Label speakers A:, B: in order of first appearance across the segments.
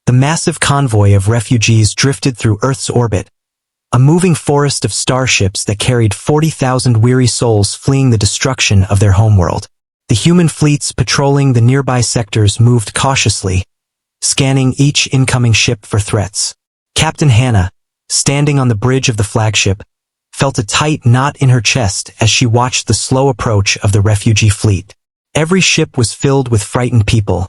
A: The massive convoy of refugees drifted through Earth's orbit, a moving forest of starships that carried 40,000 weary souls fleeing the destruction of their homeworld. The human fleets patrolling the nearby sectors moved cautiously, scanning each incoming ship for threats. Captain Hannah, standing on the bridge of the flagship, felt a tight knot in her chest as she watched the slow approach of the refugee fleet. Every ship was filled with frightened people,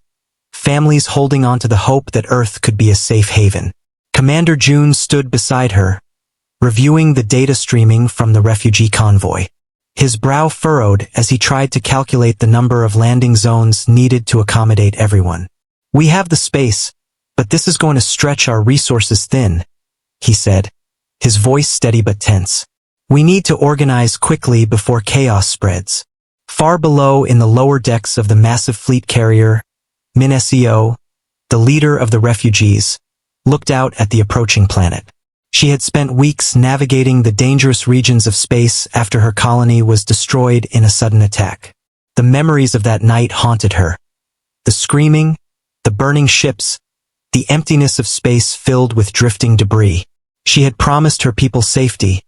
A: families holding on to the hope that Earth could be a safe haven. Commander June stood beside her, reviewing the data streaming from the refugee convoy. His brow furrowed as he tried to calculate the number of landing zones needed to accommodate everyone. "We have the space, but this is going to stretch our resources thin," he said, his voice steady but tense. "We need to organize quickly before chaos spreads." Far below in the lower decks of the massive fleet carrier, Minesio, the leader of the refugees, looked out at the approaching planet. She had spent weeks navigating the dangerous regions of space after her colony was destroyed in a sudden attack. The memories of that night haunted her. The screaming, the burning ships, the emptiness of space filled with drifting debris. She had promised her people safety,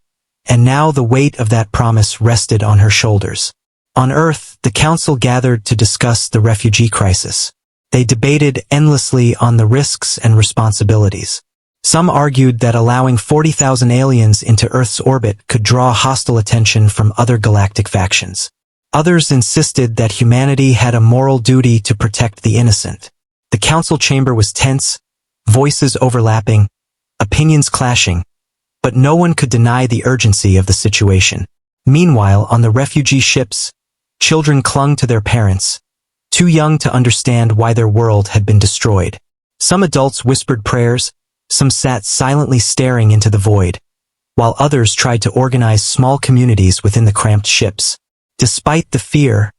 A: and now the weight of that promise rested on her shoulders. On Earth, the Council gathered to discuss the refugee crisis. They debated endlessly on the risks and responsibilities. Some argued that allowing 40,000 aliens into Earth's orbit could draw hostile attention from other galactic factions. Others insisted that humanity had a moral duty to protect the innocent. The council chamber was tense, voices overlapping, opinions clashing, but no one could deny the urgency of the situation. Meanwhile, on the refugee ships, children clung to their parents, too young to understand why their world had been destroyed. Some adults whispered prayers, some sat silently staring into the void, while others tried to organize small communities within the cramped ships. Despite the fear,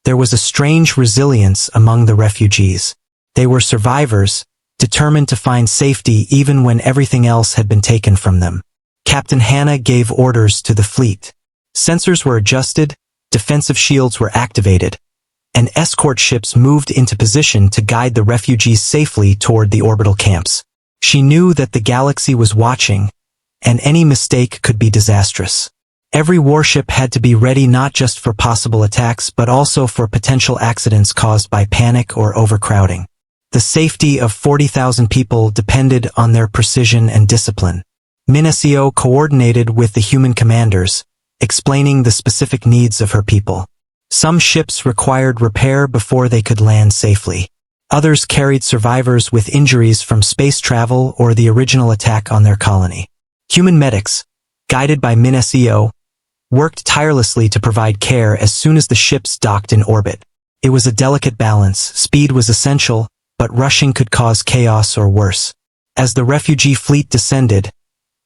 A: there was a strange resilience among the refugees. They were survivors, determined to find safety even when everything else had been taken from them. Captain Hannah gave orders to the fleet. Sensors were adjusted, defensive shields were activated, and escort ships moved into position to guide the refugees safely toward the orbital camps. She knew that the galaxy was watching, and any mistake could be disastrous. Every warship had to be ready not just for possible attacks but also for potential accidents caused by panic or overcrowding. The safety of 40,000 people depended on their precision and discipline. Minesio coordinated with the human commanders, explaining the specific needs of her people. Some ships required repair before they could land safely. Others carried survivors with injuries from space travel or the original attack on their colony. Human medics, guided by Minesio, worked tirelessly to provide care as soon as the ships docked in orbit. It was a delicate balance. Speed was essential, but rushing could cause chaos or worse. As the refugee fleet descended,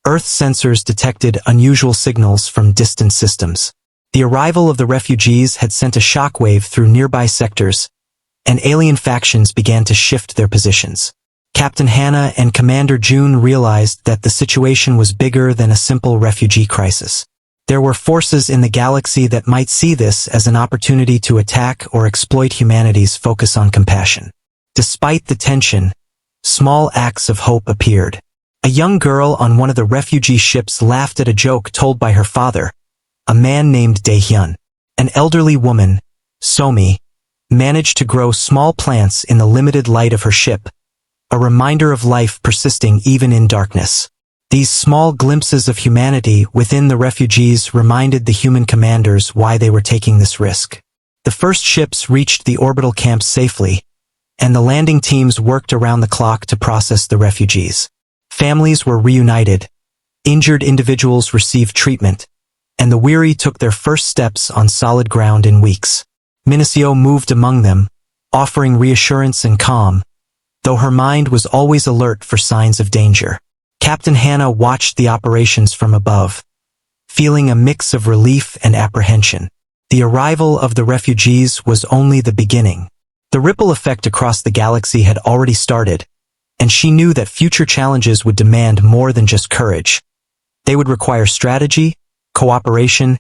A: Earth sensors detected unusual signals from distant systems. The arrival of the refugees had sent a shockwave through nearby sectors, and alien factions began to shift their positions. Captain Hannah and Commander June realized that the situation was bigger than a simple refugee crisis. There were forces in the galaxy that might see this as an opportunity to attack or exploit humanity's focus on compassion. Despite the tension, small acts of hope appeared. A young girl on one of the refugee ships laughed at a joke told by her father, a man named Dae-hyun. An elderly woman, Somi, managed to grow small plants in the limited light of her ship, a reminder of life persisting even in darkness. These small glimpses of humanity within the refugees reminded the human commanders why they were taking this risk. The first ships reached the orbital camps safely, and the landing teams worked around the clock to process the refugees. Families were reunited, injured individuals received treatment, and the weary took their first steps on solid ground in weeks. Minesio moved among them, offering reassurance and calm, though her mind was always alert for signs of danger. Captain Hannah watched the operations from above, feeling a mix of relief and apprehension. The arrival of the refugees was only the beginning. The ripple effect across the galaxy had already started, and she knew that future challenges would demand more than just courage. They would require strategy, cooperation,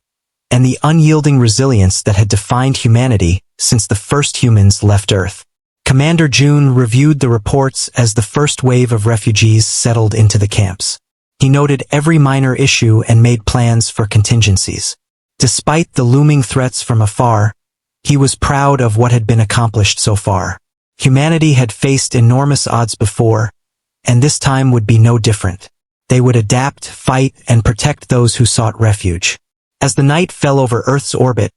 A: and the unyielding resilience that had defined humanity since the first humans left Earth. Commander June reviewed the reports as the first wave of refugees settled into the camps. He noted every minor issue and made plans for contingencies. Despite the looming threats from afar, he was proud of what had been accomplished so far. Humanity had faced enormous odds before, and this time would be no different. They would adapt, fight, and protect those who sought refuge. As the night fell over Earth's orbit,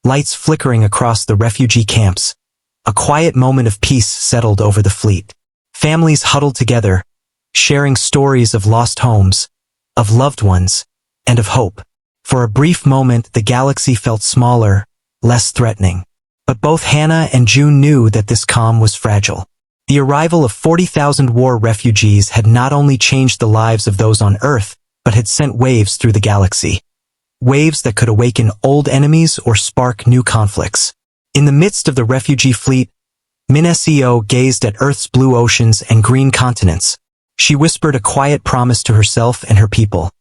A: lights flickering across the refugee camps, a quiet moment of peace settled over the fleet. Families huddled together, sharing stories of lost homes, of loved ones, and of hope. For a brief moment, the galaxy felt smaller, less threatening. But both Hannah and June knew that this calm was fragile. The arrival of 40,000 war refugees had not only changed the lives of those on Earth, but had sent waves through the galaxy. Waves that could awaken old enemies or spark new conflicts. In the midst of the refugee fleet, Min-SEO gazed at Earth's blue oceans and green continents. She whispered a quiet promise to herself and her people.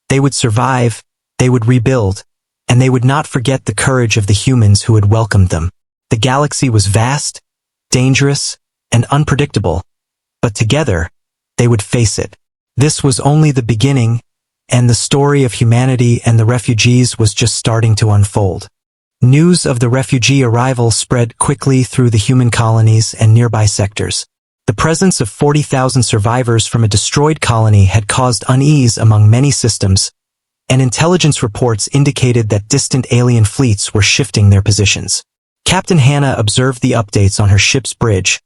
A: They would survive, they would rebuild, and they would not forget the courage of the humans who had welcomed them. The galaxy was vast, dangerous, and unpredictable, but together, they would face it. This was only the beginning, and the story of humanity and the refugees was just starting to unfold. News of the refugee arrival spread quickly through the human colonies and nearby sectors. The presence of 40,000 survivors from a destroyed colony had caused unease among many systems, and intelligence reports indicated that distant alien fleets were shifting their positions. Captain Hannah observed the updates on her ship's bridge,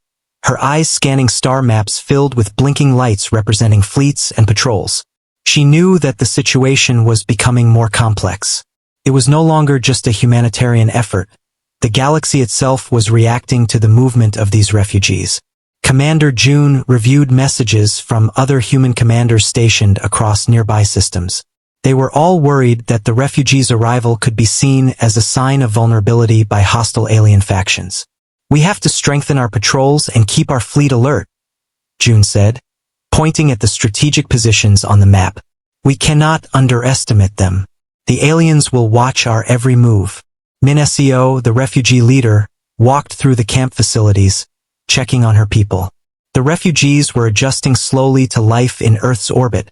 A: her eyes scanning star maps filled with blinking lights representing fleets and patrols. She knew that the situation was becoming more complex. It was no longer just a humanitarian effort. The galaxy itself was reacting to the movement of these refugees. Commander June reviewed messages from other human commanders stationed across nearby systems. They were all worried that the refugees' arrival could be seen as a sign of vulnerability by hostile alien factions. "We have to strengthen our patrols and keep our fleet alert," June said, pointing at the strategic positions on the map. "We cannot underestimate them. The aliens will watch our every move." Min-SEO, the refugee leader, walked through the camp facilities, checking on her people. The refugees were adjusting slowly to life in Earth's orbit,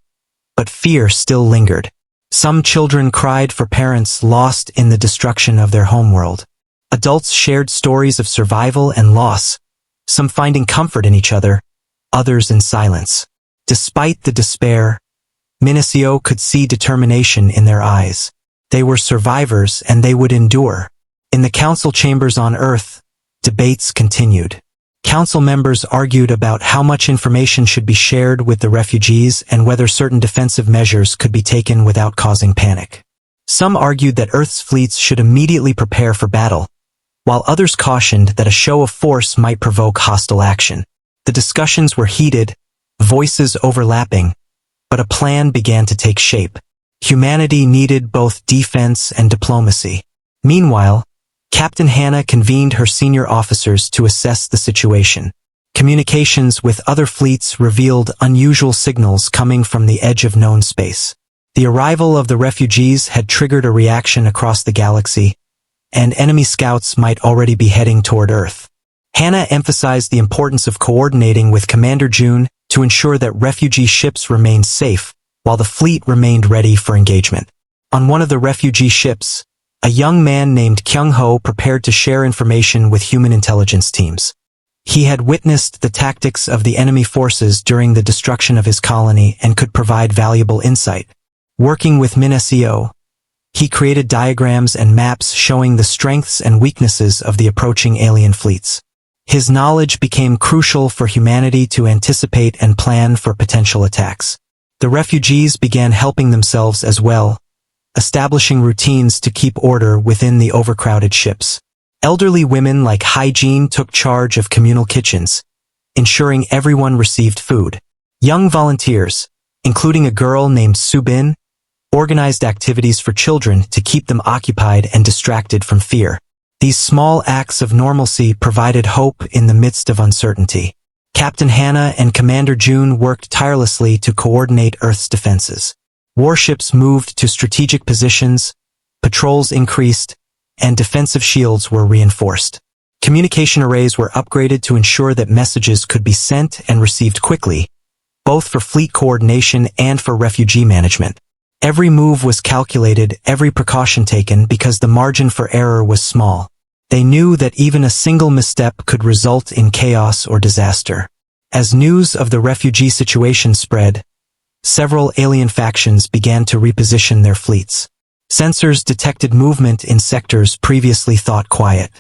A: but fear still lingered. Some children cried for parents lost in the destruction of their homeworld. Adults shared stories of survival and loss, some finding comfort in each other, others in silence. Despite the despair, Min-SEO could see determination in their eyes. They were survivors and they would endure. In the council chambers on Earth, debates continued. Council members argued about how much information should be shared with the refugees and whether certain defensive measures could be taken without causing panic. Some argued that Earth's fleets should immediately prepare for battle, while others cautioned that a show of force might provoke hostile action. The discussions were heated, voices overlapping, but a plan began to take shape. Humanity needed both defense and diplomacy. Meanwhile, Captain Hannah convened her senior officers to assess the situation. Communications with other fleets revealed unusual signals coming from the edge of known space. The arrival of the refugees had triggered a reaction across the galaxy, and enemy scouts might already be heading toward Earth. Hannah emphasized the importance of coordinating with Commander June to ensure that refugee ships remained safe, while the fleet remained ready for engagement. On one of the refugee ships, a young man named Kyung-ho prepared to share information with human intelligence teams. He had witnessed the tactics of the enemy forces during the destruction of his colony and could provide valuable insight. Working with Min-SEO, he created diagrams and maps showing the strengths and weaknesses of the approaching alien fleets. His knowledge became crucial for humanity to anticipate and plan for potential attacks. The refugees began helping themselves as well, establishing routines to keep order within the overcrowded ships. Elderly women like Hygiene took charge of communal kitchens, ensuring everyone received food. Young volunteers, including a girl named Subin, organized activities for children to keep them occupied and distracted from fear. These small acts of normalcy provided hope in the midst of uncertainty. Captain Hannah and Commander June worked tirelessly to coordinate Earth's defenses. Warships moved to strategic positions, patrols increased, and defensive shields were reinforced. Communication arrays were upgraded to ensure that messages could be sent and received quickly, both for fleet coordination and for refugee management. Every move was calculated, every precaution taken, because the margin for error was small. They knew that even a single misstep could result in chaos or disaster. As news of the refugee situation spread, several alien factions began to reposition their fleets. Sensors detected movement in sectors previously thought quiet.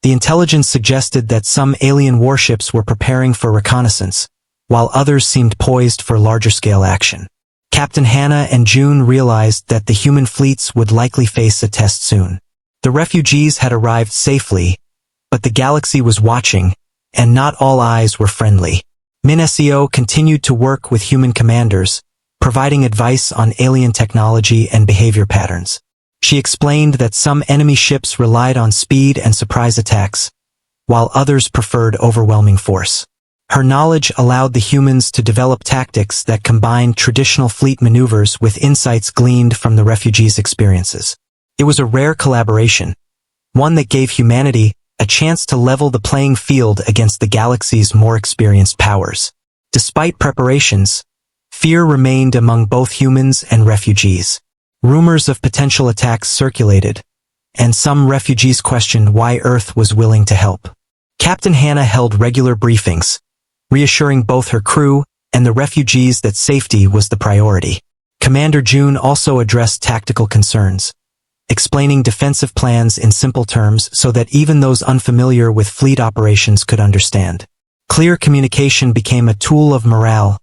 A: The intelligence suggested that some alien warships were preparing for reconnaissance, while others seemed poised for larger-scale action. Captain Hannah and June realized that the human fleets would likely face a test soon. The refugees had arrived safely, but the galaxy was watching, and not all eyes were friendly. Min-SEO continued to work with human commanders, providing advice on alien technology and behavior patterns. She explained that some enemy ships relied on speed and surprise attacks, while others preferred overwhelming force. Her knowledge allowed the humans to develop tactics that combined traditional fleet maneuvers with insights gleaned from the refugees' experiences. It was a rare collaboration, one that gave humanity a chance to level the playing field against the galaxy's more experienced powers. Despite preparations, fear remained among both humans and refugees. Rumors of potential attacks circulated, and some refugees questioned why Earth was willing to help. Captain Hannah held regular briefings, reassuring both her crew and the refugees that safety was the priority. Commander June also addressed tactical concerns, explaining defensive plans in simple terms so that even those unfamiliar with fleet operations could understand. Clear communication became a tool of morale,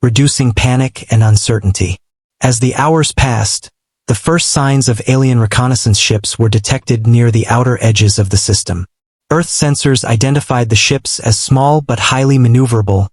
A: reducing panic and uncertainty. As the hours passed, the first signs of alien reconnaissance ships were detected near the outer edges of the system. Earth sensors identified the ships as small but highly maneuverable,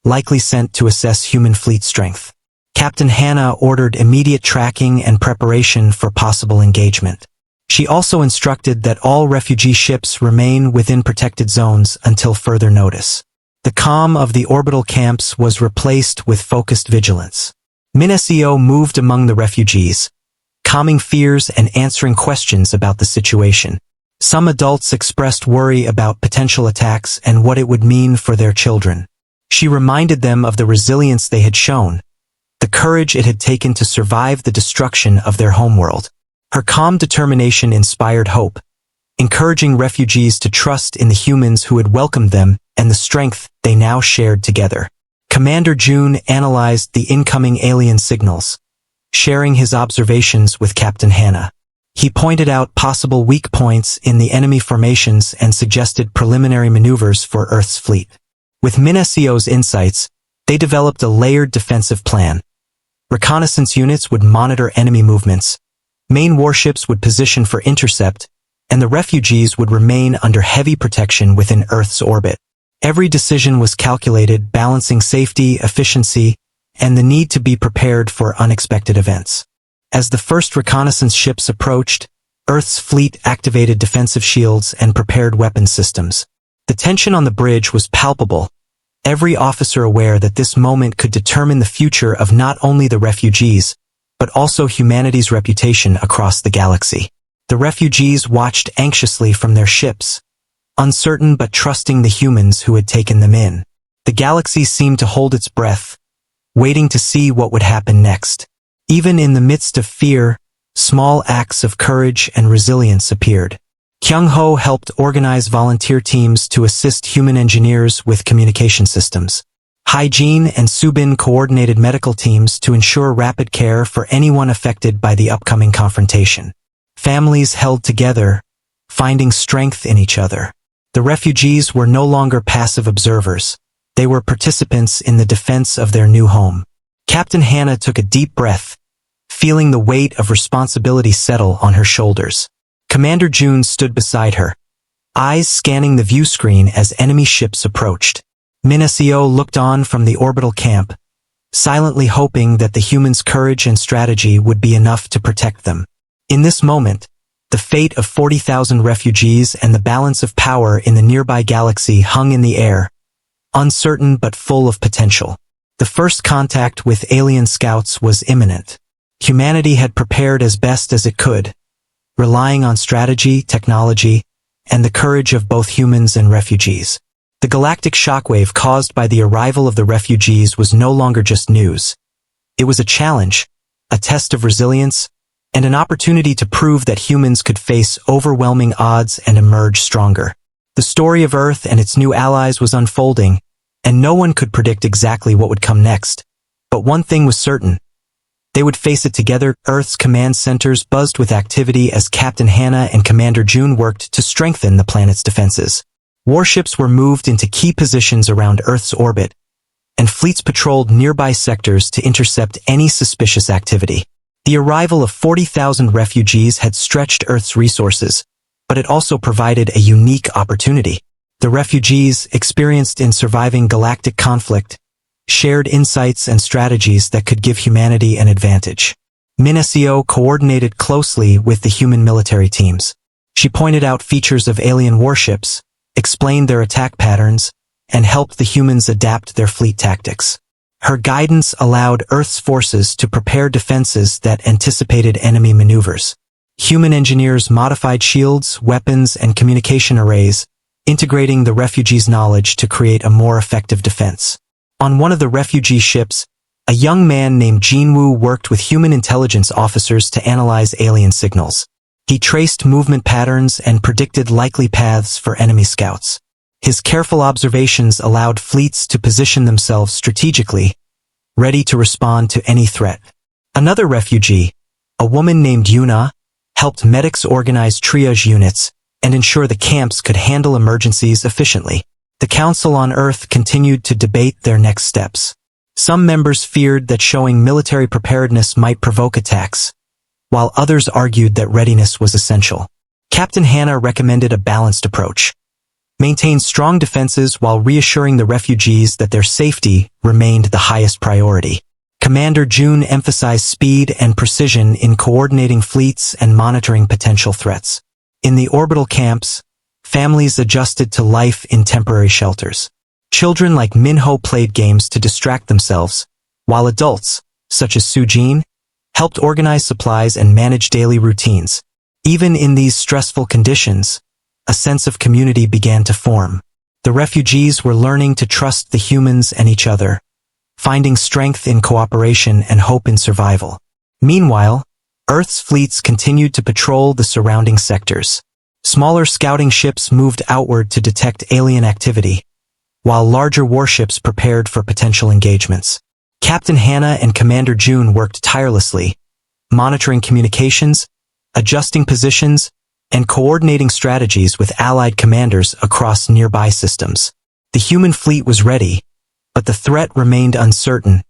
A: likely sent to assess human fleet strength. Captain Hannah ordered immediate tracking and preparation for possible engagement. She also instructed that all refugee ships remain within protected zones until further notice. The calm of the orbital camps was replaced with focused vigilance. Min-SEO moved among the refugees, calming fears and answering questions about the situation. Some adults expressed worry about potential attacks and what it would mean for their children. She reminded them of the resilience they had shown, the courage it had taken to survive the destruction of their homeworld. Her calm determination inspired hope, encouraging refugees to trust in the humans who had welcomed them and the strength they now shared together. Commander June analyzed the incoming alien signals, sharing his observations with Captain Hannah. He pointed out possible weak points in the enemy formations and suggested preliminary maneuvers for Earth's fleet. With Min-SEO's insights, they developed a layered defensive plan. Reconnaissance units would monitor enemy movements, main warships would position for intercept, and the refugees would remain under heavy protection within Earth's orbit. Every decision was calculated, balancing safety, efficiency, and the need to be prepared for unexpected events. As the first reconnaissance ships approached, Earth's fleet activated defensive shields and prepared weapon systems. The tension on the bridge was palpable, every officer aware that this moment could determine the future of not only the refugees, but also humanity's reputation across the galaxy. The refugees watched anxiously from their ships, uncertain but trusting the humans who had taken them in. The galaxy seemed to hold its breath, waiting to see what would happen next. Even in the midst of fear, small acts of courage and resilience appeared. Kyung-ho helped organize volunteer teams to assist human engineers with communication systems. Hygiene and Subin coordinated medical teams to ensure rapid care for anyone affected by the upcoming confrontation. Families held together, finding strength in each other. The refugees were no longer passive observers. They were participants in the defense of their new home. Captain Hannah took a deep breath, feeling the weight of responsibility settle on her shoulders. Commander June stood beside her, eyes scanning the view screen as enemy ships approached. Min-SEO looked on from the orbital camp, silently hoping that the humans' courage and strategy would be enough to protect them. In this moment, the fate of 40,000 refugees and the balance of power in the nearby galaxy hung in the air, uncertain but full of potential. The first contact with alien scouts was imminent. Humanity had prepared as best as it could, relying on strategy, technology, and the courage of both humans and refugees. The galactic shockwave caused by the arrival of the refugees was no longer just news. It was a challenge, a test of resilience, and an opportunity to prove that humans could face overwhelming odds and emerge stronger. The story of Earth and its new allies was unfolding, and no one could predict exactly what would come next. But one thing was certain. They would face it together. Earth's command centers buzzed with activity as Captain Hannah and Commander June worked to strengthen the planet's defenses. Warships were moved into key positions around Earth's orbit, and fleets patrolled nearby sectors to intercept any suspicious activity. The arrival of 40,000 refugees had stretched Earth's resources, but it also provided a unique opportunity. The refugees, experienced in surviving galactic conflict, shared insights and strategies that could give humanity an advantage. Min-SEO coordinated closely with the human military teams. She pointed out features of alien warships, explained their attack patterns, and helped the humans adapt their fleet tactics. Her guidance allowed Earth's forces to prepare defenses that anticipated enemy maneuvers. Human engineers modified shields, weapons, and communication arrays, integrating the refugees' knowledge to create a more effective defense. On one of the refugee ships, a young man named Jinwoo worked with human intelligence officers to analyze alien signals. He traced movement patterns and predicted likely paths for enemy scouts. His careful observations allowed fleets to position themselves strategically, ready to respond to any threat. Another refugee, a woman named Yuna, helped medics organize triage units and ensure the camps could handle emergencies efficiently. The Council on Earth continued to debate their next steps. Some members feared that showing military preparedness might provoke attacks, while others argued that readiness was essential. Captain Hannah recommended a balanced approach. Maintain strong defenses while reassuring the refugees that their safety remained the highest priority. Commander June emphasized speed and precision in coordinating fleets and monitoring potential threats. In the orbital camps, families adjusted to life in temporary shelters. Children like Minho played games to distract themselves, while adults, such as Sujin, helped organize supplies and manage daily routines. Even in these stressful conditions, a sense of community began to form. The refugees were learning to trust the humans and each other, finding strength in cooperation and hope in survival. Meanwhile, Earth's fleets continued to patrol the surrounding sectors. Smaller scouting ships moved outward to detect alien activity, while larger warships prepared for potential engagements. Captain Hannah and Commander June worked tirelessly, monitoring communications, adjusting positions, and coordinating strategies with allied commanders across nearby systems. The human fleet was ready, but the threat remained uncertain,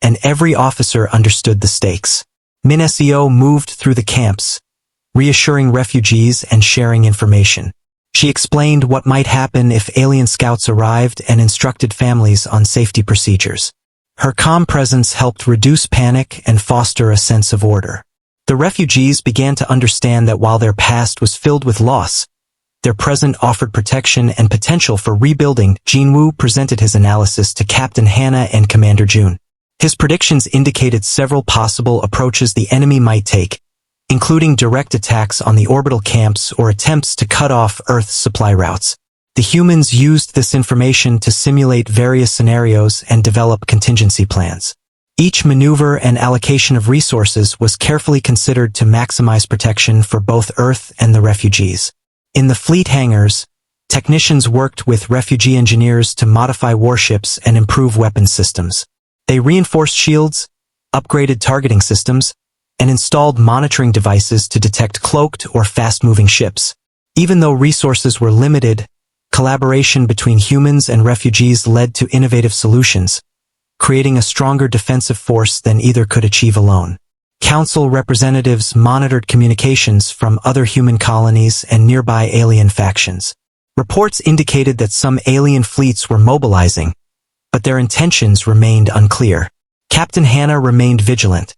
A: and every officer understood the stakes. Min-SEO moved through the camps, reassuring refugees and sharing information. She explained what might happen if alien scouts arrived and instructed families on safety procedures. Her calm presence helped reduce panic and foster a sense of order. The refugees began to understand that while their past was filled with loss, their present offered protection and potential for rebuilding. Jinwoo presented his analysis to Captain Hannah and Commander June. His predictions indicated several possible approaches the enemy might take, including direct attacks on the orbital camps or attempts to cut off Earth's supply routes. The humans used this information to simulate various scenarios and develop contingency plans. Each maneuver and allocation of resources was carefully considered to maximize protection for both Earth and the refugees. In the fleet hangars, technicians worked with refugee engineers to modify warships and improve weapons systems. They reinforced shields, upgraded targeting systems, and installed monitoring devices to detect cloaked or fast-moving ships. Even though resources were limited, collaboration between humans and refugees led to innovative solutions, creating a stronger defensive force than either could achieve alone. Council representatives monitored communications from other human colonies and nearby alien factions. Reports indicated that some alien fleets were mobilizing, but their intentions remained unclear. Captain Hannah remained vigilant,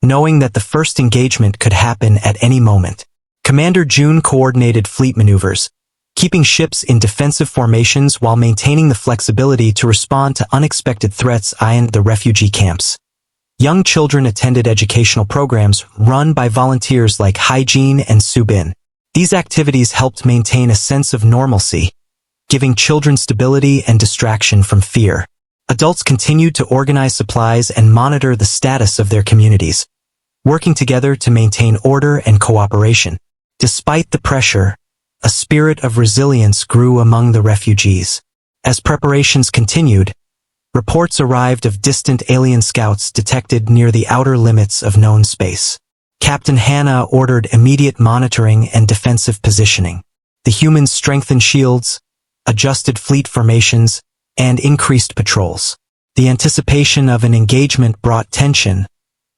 A: knowing that the first engagement could happen at any moment. Commander June coordinated fleet maneuvers, keeping ships in defensive formations while maintaining the flexibility to respond to unexpected threats in the refugee camps. Young children attended educational programs run by volunteers like Hyejin and Subin. These activities helped maintain a sense of normalcy, giving children stability and distraction from fear. Adults continued to organize supplies and monitor the status of their communities, working together to maintain order and cooperation. Despite the pressure, a spirit of resilience grew among the refugees. As preparations continued, reports arrived of distant alien scouts detected near the outer limits of known space. Captain Hannah ordered immediate monitoring and defensive positioning. The humans strengthened shields, adjusted fleet formations, and increased patrols. The anticipation of an engagement brought tension,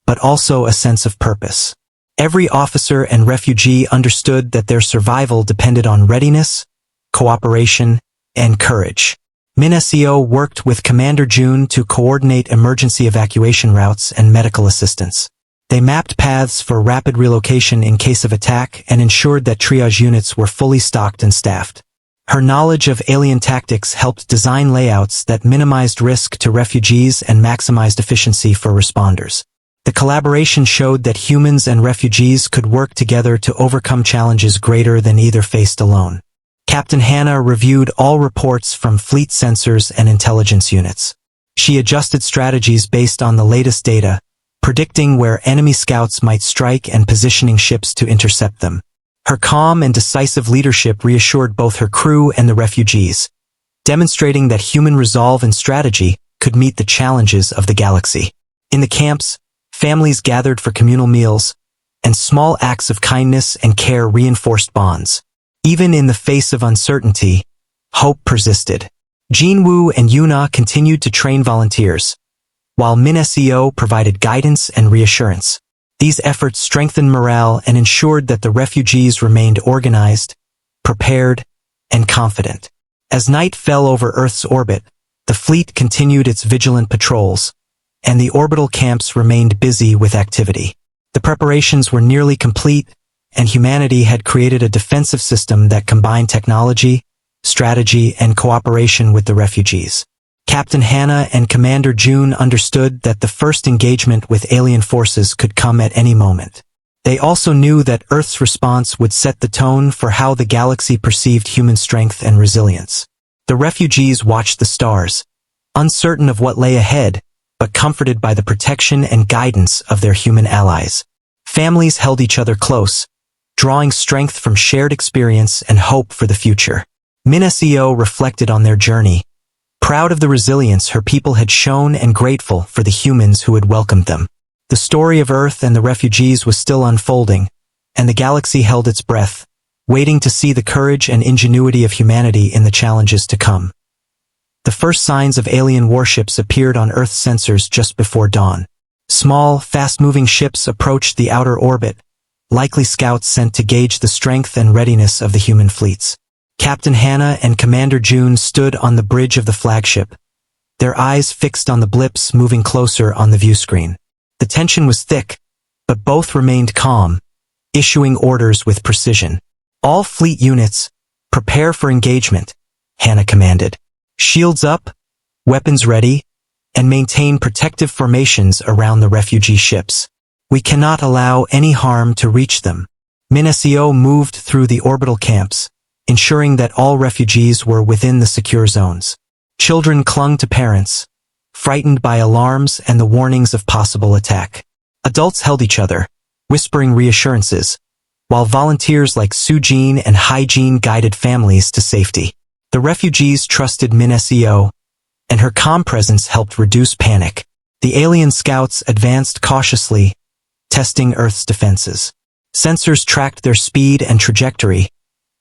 A: but also a sense of purpose. Every officer and refugee understood that their survival depended on readiness, cooperation, and courage. MinSEO worked with Commander June to coordinate emergency evacuation routes and medical assistance. They mapped paths for rapid relocation in case of attack and ensured that triage units were fully stocked and staffed. Her knowledge of alien tactics helped design layouts that minimized risk to refugees and maximized efficiency for responders. The collaboration showed that humans and refugees could work together to overcome challenges greater than either faced alone. Captain Hannah reviewed all reports from fleet sensors and intelligence units. She adjusted strategies based on the latest data, predicting where enemy scouts might strike and positioning ships to intercept them. Her calm and decisive leadership reassured both her crew and the refugees, demonstrating that human resolve and strategy could meet the challenges of the galaxy. In the camps, families gathered for communal meals, and small acts of kindness and care reinforced bonds. Even in the face of uncertainty, hope persisted. Jinwoo and Yuna continued to train volunteers, while MinSEO provided guidance and reassurance. These efforts strengthened morale and ensured that the refugees remained organized, prepared, and confident. As night fell over Earth's orbit, the fleet continued its vigilant patrols, and the orbital camps remained busy with activity. The preparations were nearly complete, and humanity had created a defensive system that combined technology, strategy, and cooperation with the refugees. Captain Hannah and Commander June understood that the first engagement with alien forces could come at any moment. They also knew that Earth's response would set the tone for how the galaxy perceived human strength and resilience. The refugees watched the stars, uncertain of what lay ahead, but comforted by the protection and guidance of their human allies. Families held each other close, drawing strength from shared experience and hope for the future. MinSEO reflected on their journey, proud of the resilience her people had shown and grateful for the humans who had welcomed them. The story of Earth and the refugees was still unfolding, and the galaxy held its breath, waiting to see the courage and ingenuity of humanity in the challenges to come. The first signs of alien warships appeared on Earth's sensors just before dawn. Small, fast-moving ships approached the outer orbit, likely scouts sent to gauge the strength and readiness of the human fleets. Captain Hannah and Commander June stood on the bridge of the flagship, their eyes fixed on the blips moving closer on the view screen. The tension was thick, but both remained calm, issuing orders with precision. "All fleet units, prepare for engagement," Hannah commanded. "Shields up, weapons ready, and maintain protective formations around the refugee ships. We cannot allow any harm to reach them." MinSEO moved through the orbital camps, ensuring that all refugees were within the secure zones. Children clung to parents, frightened by alarms and the warnings of possible attack. Adults held each other, whispering reassurances, while volunteers like Sujin and Hyjin guided families to safety. The refugees trusted MinSEO, and her calm presence helped reduce panic. The alien scouts advanced cautiously, testing Earth's defenses. Sensors tracked their speed and trajectory,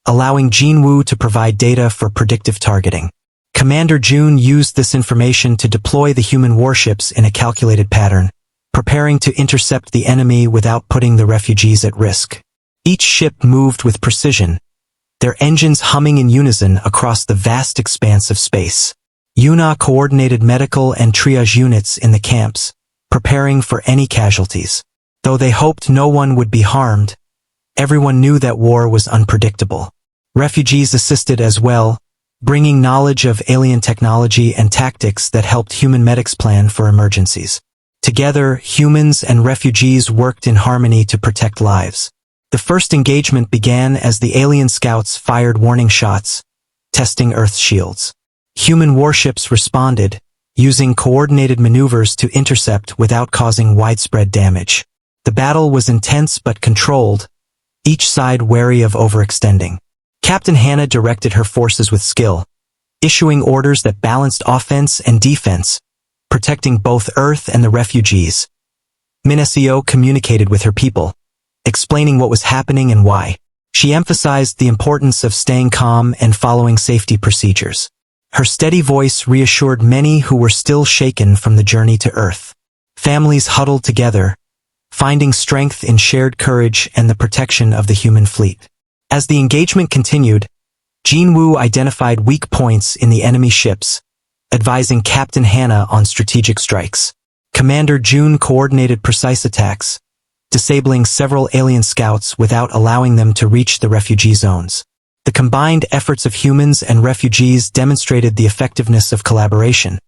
A: allowing Jinwoo to provide data for predictive targeting. Commander June used this information to deploy the human warships in a calculated pattern, preparing to intercept the enemy without putting the refugees at risk. Each ship moved with precision, their engines humming in unison across the vast expanse of space. Yuna coordinated medical and triage units in the camps, preparing for any casualties. Though they hoped no one would be harmed, everyone knew that war was unpredictable. Refugees assisted as well, bringing knowledge of alien technology and tactics that helped human medics plan for emergencies. Together, humans and refugees worked in harmony to protect lives. The first engagement began as the alien scouts fired warning shots, testing Earth's shields. Human warships responded, using coordinated maneuvers to intercept without causing widespread damage. The battle was intense but controlled, each side wary of overextending. Captain Hannah directed her forces with skill, issuing orders that balanced offense and defense, protecting both Earth and the refugees. Minnesio communicated with her people, explaining what was happening and why. She emphasized the importance of staying calm and following safety procedures. Her steady voice reassured many who were still shaken from the journey to Earth. Families huddled together, finding strength in shared courage and the protection of the human fleet. As the engagement continued, Jinwoo identified weak points in the enemy ships, advising Captain Hannah on strategic strikes. Commander June coordinated precise attacks, disabling several alien scouts without allowing them to reach the refugee zones. The combined efforts of humans and refugees demonstrated the effectiveness of collaboration,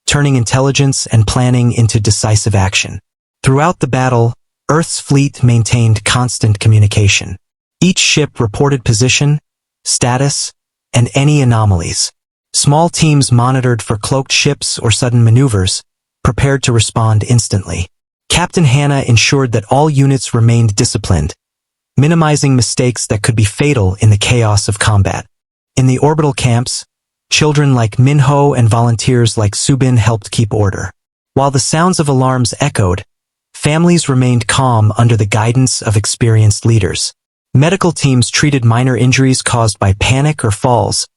A: turning intelligence and planning into decisive action. Throughout the battle, Earth's fleet maintained constant communication. Each ship reported position, status, and any anomalies. Small teams monitored for cloaked ships or sudden maneuvers, prepared to respond instantly. Captain Hannah ensured that all units remained disciplined, minimizing mistakes that could be fatal in the chaos of combat. In the orbital camps, children like Minho and volunteers like Subin helped keep order. While the sounds of alarms echoed, families remained calm under the guidance of experienced leaders. Medical teams treated minor injuries caused by panic or falls,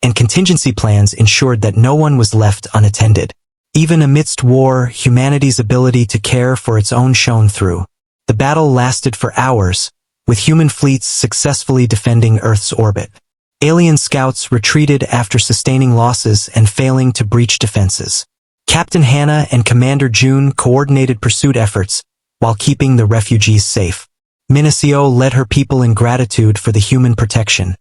A: and contingency plans ensured that no one was left unattended. Even amidst war, humanity's ability to care for its own shone through. The battle lasted for hours, with human fleets successfully defending Earth's orbit. Alien scouts retreated after sustaining losses and failing to breach defenses. Captain Hannah and Commander June coordinated pursuit efforts while keeping the refugees safe. Minnesio led her people in gratitude for the human protection,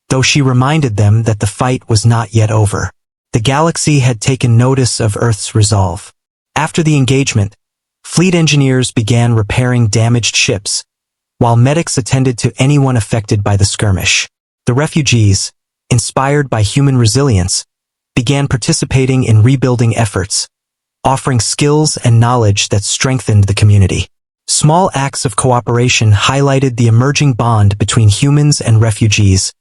A: though she reminded them that the fight was not yet over. The galaxy had taken notice of Earth's resolve. After the engagement, fleet engineers began repairing damaged ships, while medics attended to anyone affected by the skirmish. The refugees, inspired by human resilience, began participating in rebuilding efforts, offering skills and knowledge that strengthened the community. Small acts of cooperation highlighted the emerging bond between humans and refugees,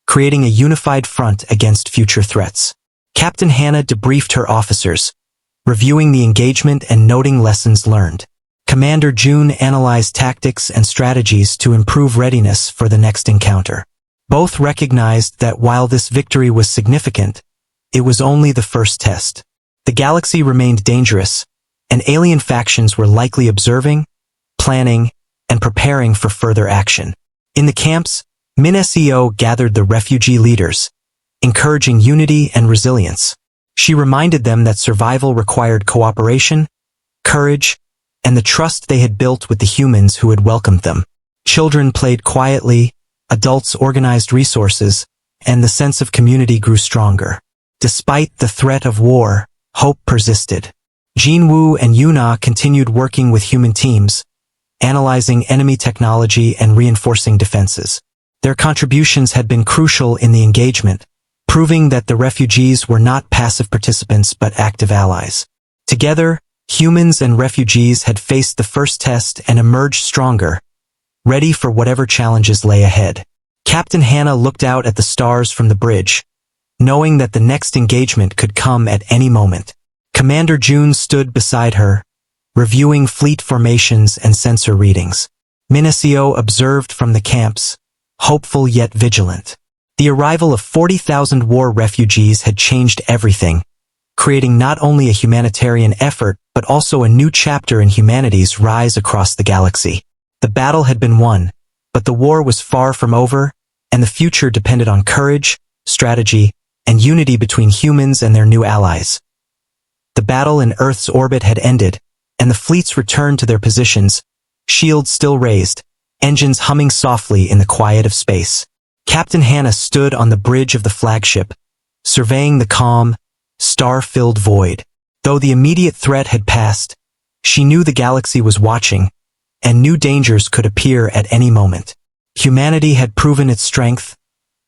A: creating a unified front against future threats. Captain Hannah debriefed her officers, reviewing the engagement and noting lessons learned. Commander June analyzed tactics and strategies to improve readiness for the next encounter. Both recognized that while this victory was significant, it was only the first test. The galaxy remained dangerous, and alien factions were likely observing, planning, and preparing for further action. In the camps, Minnesio gathered the refugee leaders, encouraging unity and resilience. She reminded them that survival required cooperation, courage, and the trust they had built with the humans who had welcomed them. Children played quietly, adults organized resources, and the sense of community grew stronger. Despite the threat of war, hope persisted. Jinwoo and Yuna continued working with human teams, analyzing enemy technology and reinforcing defenses. Their contributions had been crucial in the engagement, proving that the refugees were not passive participants but active allies. Together, humans and refugees had faced the first test and emerged stronger, ready for whatever challenges lay ahead. Captain Hannah looked out at the stars from the bridge, knowing that the next engagement could come at any moment. Commander June stood beside her, reviewing fleet formations and sensor readings. Minnesio observed from the camps, hopeful yet vigilant. The arrival of 40,000 war refugees had changed everything, creating not only a humanitarian effort but also a new chapter in humanity's rise across the galaxy. The battle had been won, but the war was far from over, and the future depended on courage, strategy, and unity between humans and their new allies. The battle in Earth's orbit had ended, and the fleets returned to their positions, shields still raised, engines humming softly in the quiet of space. Captain Hannah stood on the bridge of the flagship, surveying the calm, star-filled void. Though the immediate threat had passed, she knew the galaxy was watching, and new dangers could appear at any moment. Humanity had proven its strength,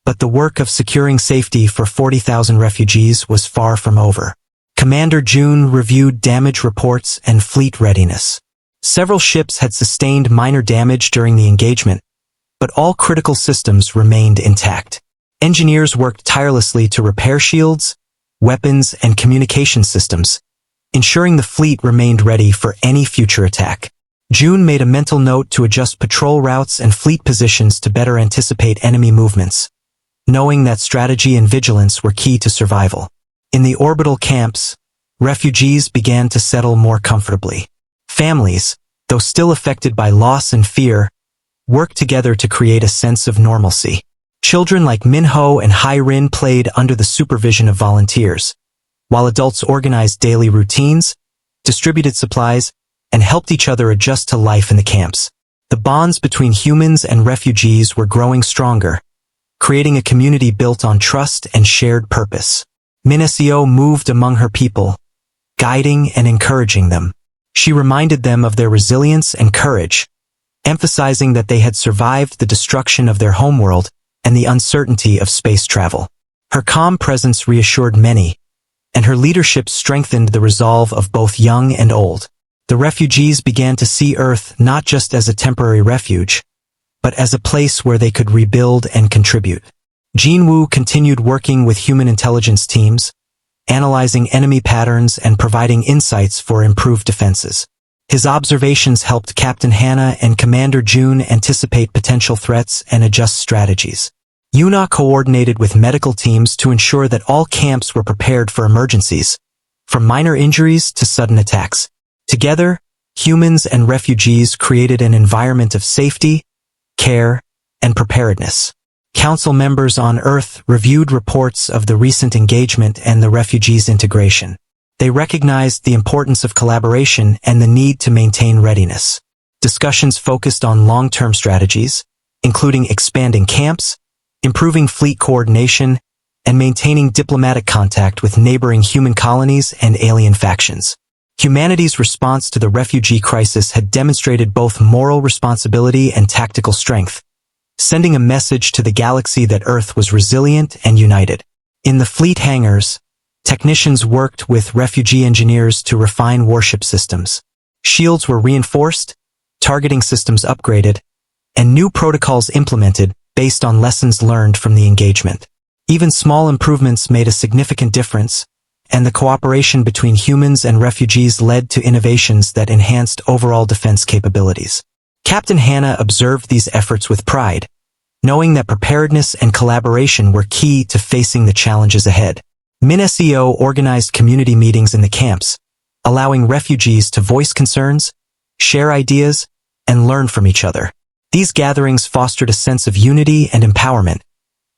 A: but the work of securing safety for 40,000 refugees was far from over. Commander June reviewed damage reports and fleet readiness. Several ships had sustained minor damage during the engagement, but all critical systems remained intact. Engineers worked tirelessly to repair shields, weapons, and communication systems, ensuring the fleet remained ready for any future attack. June made a mental note to adjust patrol routes and fleet positions to better anticipate enemy movements, knowing that strategy and vigilance were key to survival. In the orbital camps, refugees began to settle more comfortably. Families, though still affected by loss and fear, worked together to create a sense of normalcy. Children like Minho and Hai-Rin played under the supervision of volunteers, while adults organized daily routines, distributed supplies, and helped each other adjust to life in the camps. The bonds between humans and refugees were growing stronger, creating a community built on trust and shared purpose. Minnesio moved among her people, guiding and encouraging them. She reminded them of their resilience and courage, emphasizing that they had survived the destruction of their homeworld and the uncertainty of space travel. Her calm presence reassured many, and her leadership strengthened the resolve of both young and old. The refugees began to see Earth not just as a temporary refuge, but as a place where they could rebuild and contribute. Jinwoo continued working with human intelligence teams, analyzing enemy patterns and providing insights for improved defenses. His observations helped Captain Hannah and Commander June anticipate potential threats and adjust strategies. Yuna coordinated with medical teams to ensure that all camps were prepared for emergencies, from minor injuries to sudden attacks. Together, humans and refugees created an environment of safety, care, and preparedness. Council members on Earth reviewed reports of the recent engagement and the refugees' integration. They recognized the importance of collaboration and the need to maintain readiness. Discussions focused on long-term strategies, including expanding camps, improving fleet coordination, and maintaining diplomatic contact with neighboring human colonies and alien factions. Humanity's response to the refugee crisis had demonstrated both moral responsibility and tactical strength, sending a message to the galaxy that Earth was resilient and united. In the fleet hangars, technicians worked with refugee engineers to refine warship systems. Shields were reinforced, targeting systems upgraded, and new protocols implemented based on lessons learned from the engagement. Even small improvements made a significant difference, and the cooperation between humans and refugees led to innovations that enhanced overall defense capabilities. Captain Hannah observed these efforts with pride, knowing that preparedness and collaboration were key to facing the challenges ahead. MinSEO organized community meetings in the camps, allowing refugees to voice concerns, share ideas, and learn from each other. These gatherings fostered a sense of unity and empowerment,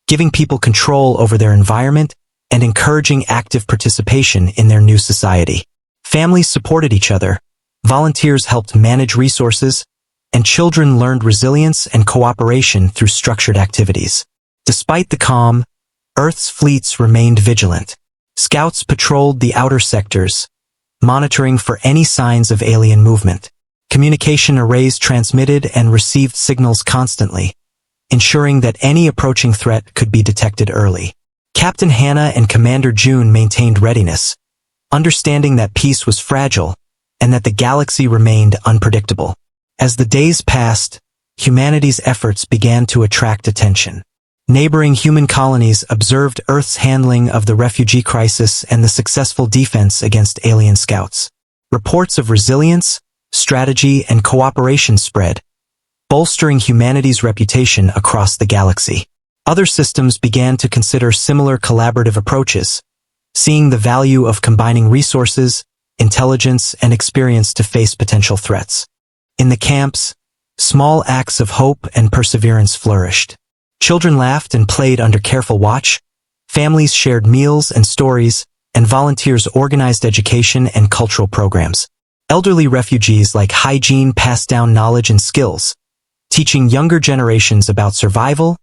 A: giving people control over their environment and encouraging active participation in their new society. Families supported each other, volunteers helped manage resources, and children learned resilience and cooperation through structured activities. Despite the calm, Earth's fleets remained vigilant. Scouts patrolled the outer sectors, monitoring for any signs of alien movement. Communication arrays transmitted and received signals constantly, ensuring that any approaching threat could be detected early. Captain Hannah and Commander June maintained readiness, understanding that peace was fragile and that the galaxy remained unpredictable. As the days passed, humanity's efforts began to attract attention. Neighboring human colonies observed Earth's handling of the refugee crisis and the successful defense against alien scouts. Reports of resilience, strategy, and cooperation spread, bolstering humanity's reputation across the galaxy. Other systems began to consider similar collaborative approaches, seeing the value of combining resources, intelligence, and experience to face potential threats. In the camps, small acts of hope and perseverance flourished. Children laughed and played under careful watch, families shared meals and stories, and volunteers organized education and cultural programs. Elderly refugees like Hygiene passed down knowledge and skills, teaching younger generations about survival,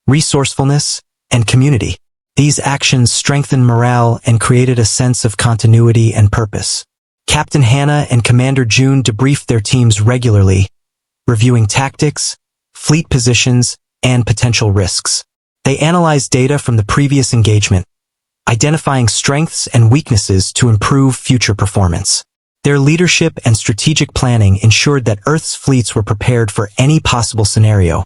A: resourcefulness, and community. These actions strengthened morale and created a sense of continuity and purpose. Captain Hannah and Commander June debriefed their teams regularly, reviewing tactics, fleet positions, and potential risks. They analyzed data from the previous engagement, identifying strengths and weaknesses to improve future performance. Their leadership and strategic planning ensured that Earth's fleets were prepared for any possible scenario,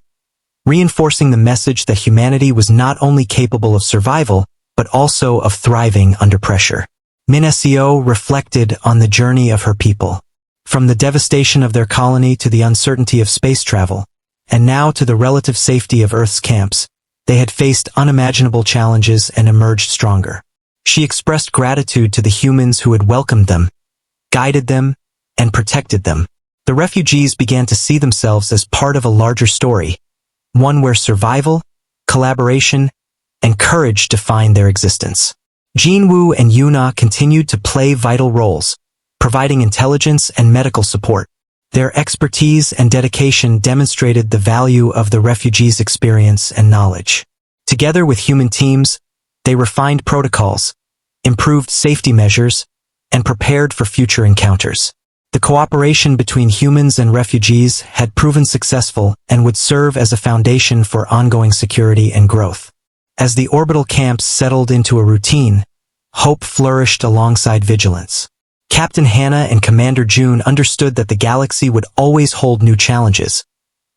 A: reinforcing the message that humanity was not only capable of survival, but also of thriving under pressure. Minnesio reflected on the journey of her people. From the devastation of their colony to the uncertainty of space travel, and now to the relative safety of Earth's camps, they had faced unimaginable challenges and emerged stronger. She expressed gratitude to the humans who had welcomed them, guided them, and protected them. The refugees began to see themselves as part of a larger story, one where survival, collaboration, and courage defined their existence. Jinwoo and Yuna continued to play vital roles, providing intelligence and medical support. Their expertise and dedication demonstrated the value of the refugees' experience and knowledge. Together with human teams, they refined protocols, improved safety measures, and prepared for future encounters. The cooperation between humans and refugees had proven successful and would serve as a foundation for ongoing security and growth. As the orbital camps settled into a routine, hope flourished alongside vigilance. Captain Hannah and Commander June understood that the galaxy would always hold new challenges,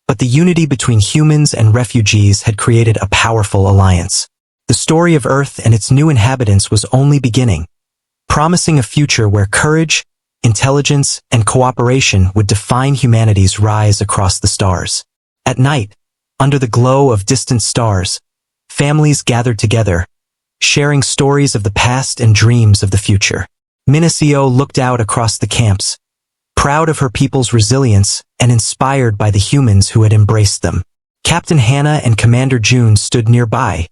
A: but the unity between humans and refugees had created a powerful alliance. The story of Earth and its new inhabitants was only beginning, promising a future where courage, intelligence, and cooperation would define humanity's rise across the stars. At night, under the glow of distant stars, families gathered together, sharing stories of the past and dreams of the future. Minnesio looked out across the camps, proud of her people's resilience and inspired by the humans who had embraced them. Captain Hannah and Commander June stood nearby,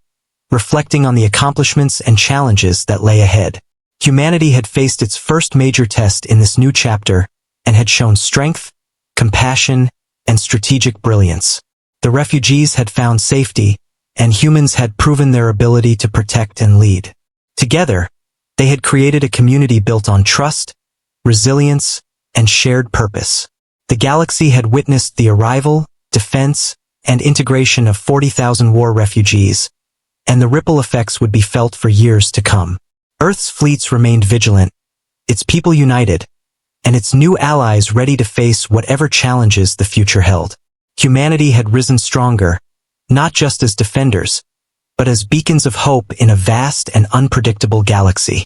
A: reflecting on the accomplishments and challenges that lay ahead. Humanity had faced its first major test in this new chapter and had shown strength, compassion, and strategic brilliance. The refugees had found safety, and humans had proven their ability to protect and lead. Together, they had created a community built on trust, resilience, and shared purpose. The galaxy had witnessed the arrival, defense, and integration of 40,000 war refugees, and the ripple effects would be felt for years to come. Earth's fleets remained vigilant, its people united, and its new allies ready to face whatever challenges the future held. Humanity had risen stronger, not just as defenders, but as beacons of hope in a vast and unpredictable galaxy.